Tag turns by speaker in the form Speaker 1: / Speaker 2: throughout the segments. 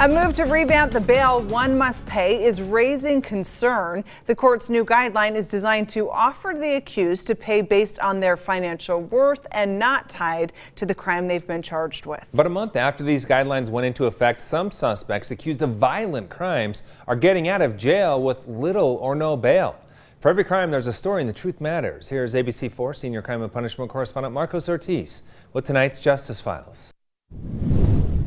Speaker 1: A move to revamp the bail one must pay is raising concern. The court's new guideline is designed to offer the accused to pay based on their financial worth and not tied to the crime they've been charged with.
Speaker 2: But a month after these guidelines went into effect, some suspects accused of violent crimes are getting out of jail with little or no bail. For every crime, there's a story, and the truth matters. Here's ABC4 Senior Crime and Punishment Correspondent Marcos Ortiz with tonight's Justice Files.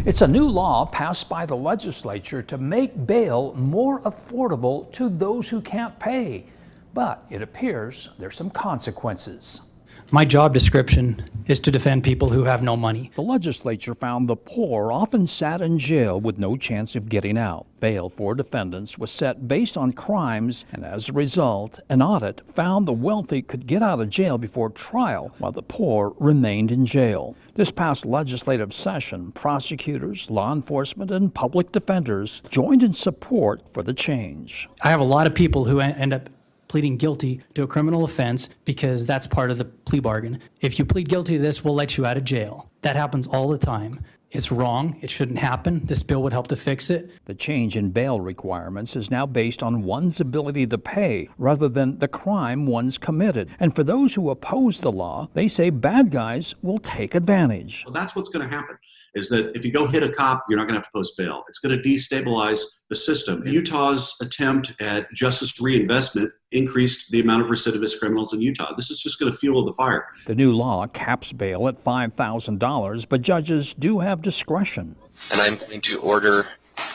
Speaker 3: It's a new law passed by the legislature to make bail more affordable to those who can't pay. But it appears there's some consequences.
Speaker 4: My job description is to defend people who have no money.
Speaker 3: The legislature found the poor often sat in jail with no chance of getting out. Bail for defendants was set based on crimes, and as a result, an audit found the wealthy could get out of jail before trial while the poor remained in jail. This past legislative session, prosecutors, law enforcement, and public defenders joined in support for the change.
Speaker 4: I have a lot of people who end up pleading guilty to a criminal offense because that's part of the plea bargain. If you plead guilty to this, we'll let you out of jail. That happens all the time. It's wrong. It shouldn't happen. This bill would help to fix it.
Speaker 3: The change in bail requirements is now based on one's ability to pay rather than the crime one's committed. And for those who oppose the law, they say bad guys will take advantage.
Speaker 5: Well, that's what's going to happen, is that if you go hit a cop, you're not going to have to post bail. It's going to destabilize the system. Utah's attempt at justice reinvestment increased the amount of recidivist criminals in Utah. This is just going to fuel the fire.
Speaker 3: The new law caps bail at $5,000, but judges do have discretion.
Speaker 6: And I'm going to order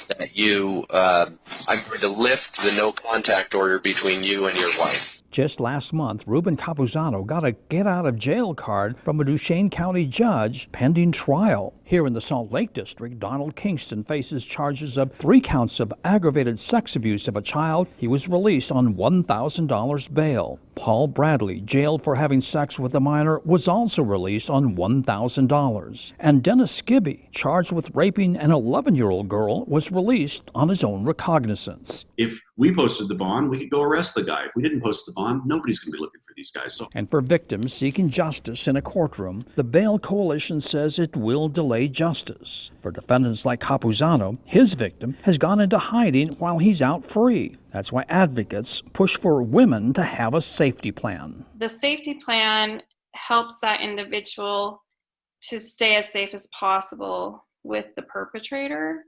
Speaker 6: that I'm going to lift the no contact order between you and your wife.
Speaker 3: Just last month, Ruben Capuzano got a get-out-of-jail card from a Duchesne County judge pending trial. Here in the Salt Lake District, Donald Kingston faces charges of 3 counts of aggravated sex abuse of a child. He was released on $1,000 bail. Paul Bradley, jailed for having sex with a minor, was also released on $1,000. And Dennis Skibby, charged with raping an 11-year-old girl, was released on his own recognizance.
Speaker 5: If we posted the bond, we could go arrest the guy. If we didn't post the bond, nobody's going to be looking for these guys.
Speaker 3: And for victims seeking justice in a courtroom, the Bail Coalition says it will delay justice. For defendants like Capuzano, his victim has gone into hiding while he's out free. That's why advocates push for women to have a safety plan.
Speaker 7: The safety plan helps that individual to stay as safe as possible with the perpetrator.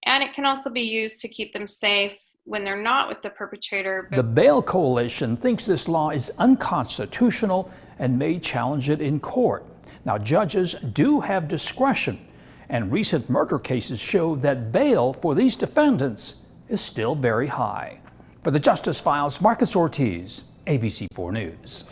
Speaker 7: And it can also be used to keep them safe when they're not with the perpetrator.
Speaker 3: The Bail Coalition thinks this law is unconstitutional and may challenge it in court. Now, judges do have discretion, and recent murder cases show that bail for these defendants is still very high. For the Justice Files, Marcos Ortiz, ABC4 News.